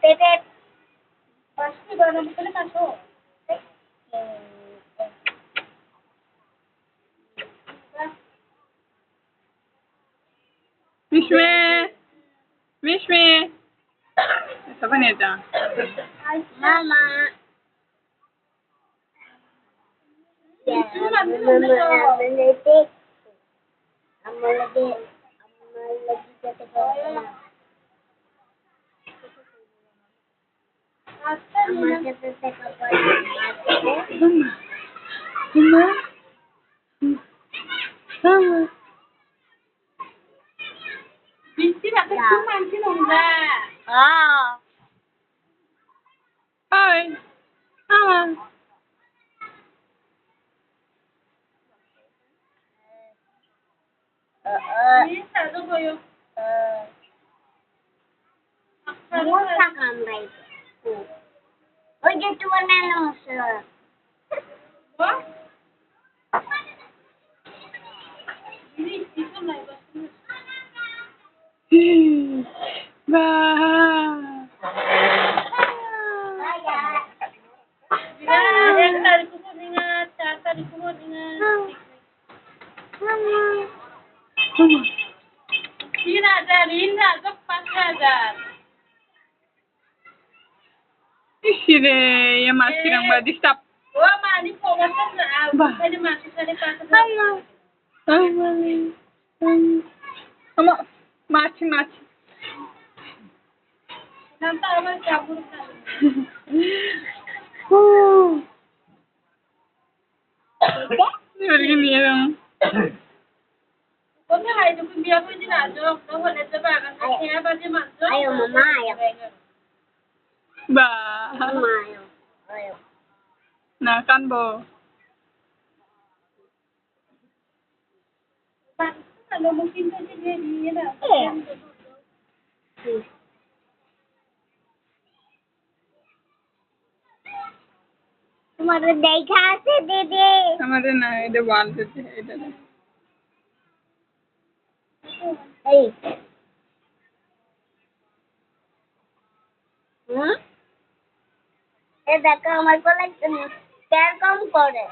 পেঁপে পাঁচটি বানাবো তাহলে পাঁচশো Mishme, apa nih Cang? Mama. Ya, Amma lagi kata mama. Amma kata kapal. Mama. Binti nak cuma sih enggak. Ah. Hai. Mama. Ini satu boyo. Musa kamrai. Oh, gitu warna nusa. What? Ini itu lah bahasa. Bah. Isire ya masih yang badistap. Ama machi. Begini ya dong. Ayo mama ayo. Ba. Mama ayo. Nah kan bo. Kalau mungkin saja dia dah. তোমাদের দেখা আছে দিদি আমাদের না এটা বলতে এটা এই হুম এ দেখো আমার কোলে কেমন করে